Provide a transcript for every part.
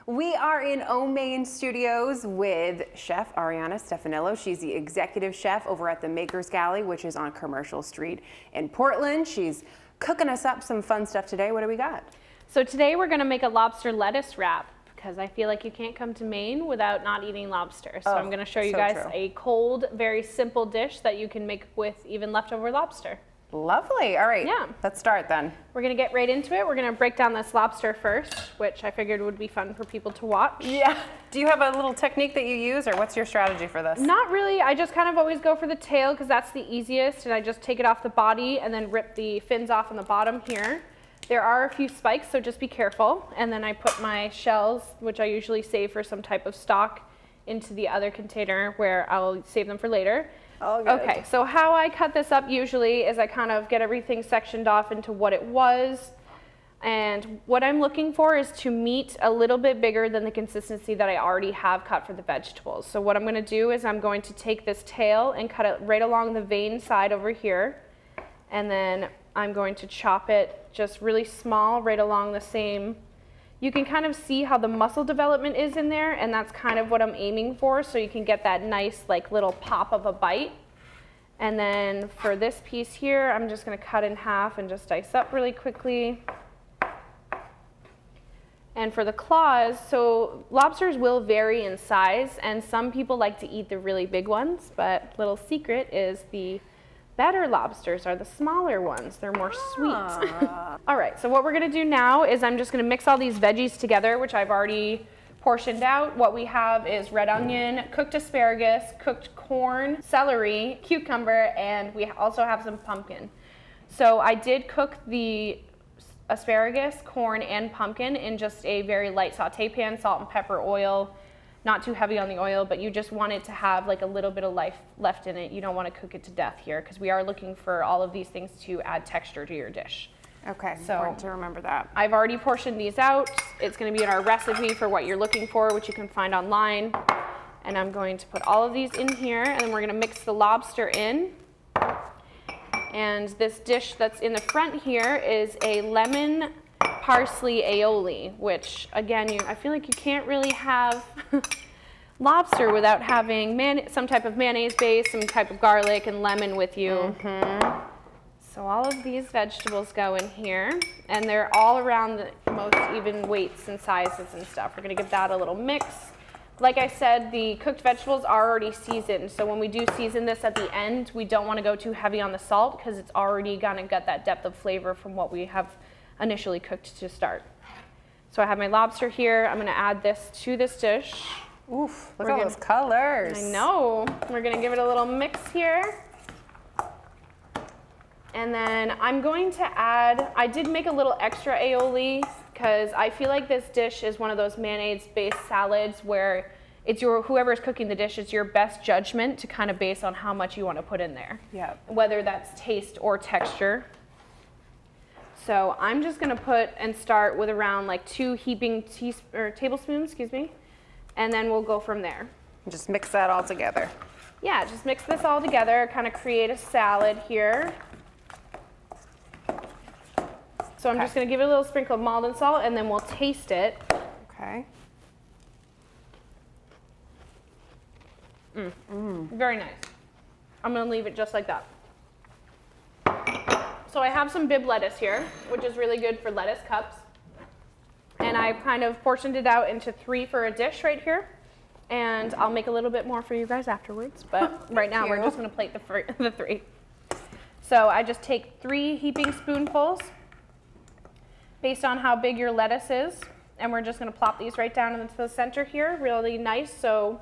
We are in Maine Studios with Chef Arianna Stefanilo. She's the executive chef over at the Maker's Galley, which is on Commercial Street in Portland. She's cooking us up some fun stuff today. What do we got? So today we're going to make a lobster lettuce wrap because I feel like you can't come to Maine without not eating lobster. So I'm going to show you guys a cold, very simple dish that you can make with even leftover lobster. Lovely. All right. Yeah. Let's start then. We're going to get right into it. We're going to break down this lobster first, which I figured would be fun for people to watch. Yeah. Do you have a little technique that you use, or what's your strategy for this? Not really. I just kind of always go for the tail because that's the easiest, and I just take it off the body and then rip the fins off on the bottom here. There are a few spikes, so just be careful. And then I put my shells, which I usually save for some type of stock, into the other container where I'll save them for later. Oh, good. Okay, so how I cut this up usually is I kind of get everything sectioned off into what it was. And what I'm looking for is to meat a little bit bigger than the consistency that I already have cut for the vegetables. So what I'm going to do is I'm going to take this tail and cut it right along the vein side over here. And then I'm going to chop it just really small right along the same. You can kind of see how the muscle development is in there, and that's kind of what I'm aiming for, so you can get that nice like little pop of a bite. And then for this piece here, I'm just going to cut in half and just dice up really quickly. And for the claws, so lobsters will vary in size, and some people like to eat the really big ones, but little secret is the better lobsters are the smaller ones. They're more sweet. All right, so what we're gonna do now is I'm just gonna mix all these veggies together, which I've already portioned out. What we have is red onion, cooked asparagus, cooked corn, celery, cucumber, and we also have some pumpkin. So I did cook the asparagus, corn, and pumpkin in just a very light saute pan, salt and pepper, oil. Not too heavy on the oil, but you just want it to have like a little bit of life left in it. You don't want to cook it to death here because we are looking for all of these things to add texture to your dish. Okay, so important to remember that. I've already portioned these out. It's going to be in our recipe for what you're looking for, which you can find online. And I'm going to put all of these in here, and then we're going to mix the lobster in. And this dish that's in the front here is a lemon parsley aioli, which again, I feel like you can't really have lobster without having some type of mayonnaise base, some type of garlic and lemon with you. So all of these vegetables go in here, and they're all around the most even weights and sizes and stuff. We're gonna give that a little mix. Like I said, the cooked vegetables are already seasoned, so when we do season this at the end, we don't want to go too heavy on the salt because it's already gonna get that depth of flavor from what we have initially cooked to start. So I have my lobster here. I'm going to add this to this dish. Oof, look at those colors. I know. We're going to give it a little mix here. And then I'm going to add, I did make a little extra aioli because I feel like this dish is one of those mayonnaise-based salads where it's whoever's cooking the dish, it's your best judgment to kind of base on how much you want to put in there. Yeah. Whether that's taste or texture. So I'm just going to put and start with around like 2 heaping tablespoons, and then we'll go from there. Just mix that all together. Yeah, just mix this all together, kind of create a salad here. So I'm just going to give it a little sprinkle of Maldon salt, and then we'll taste it. Okay. Very nice. I'm going to leave it just like that. So I have some bib lettuce here, which is really good for lettuce cups. And I've kind of portioned it out into 3 for a dish right here. And I'll make a little bit more for you guys afterwards. But right now we're just going to plate the 3. So I just take 3 heaping spoonfuls based on how big your lettuce is. And we're just going to plop these right down into the center here, really nice. So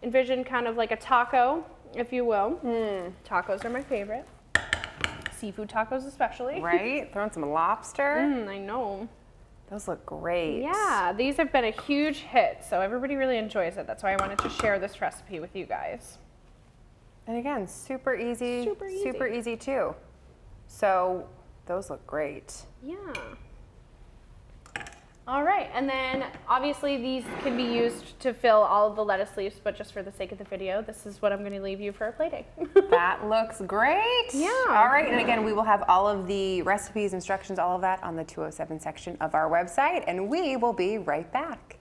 envision kind of like a taco, if you will. Tacos are my favorite. Seafood tacos especially. Right? Throwing some lobster. I know. Those look great. Yeah, these have been a huge hit, so everybody really enjoys it. That's why I wanted to share this recipe with you guys. And again, super easy. Super easy too. So those look great. Yeah. All right, and then obviously these can be used to fill all of the lettuce leaves, but just for the sake of the video, this is what I'm going to leave you for a plating. That looks great. Yeah. All right, and again, we will have all of the recipes, instructions, all of that on the 207 section of our website, and we will be right back.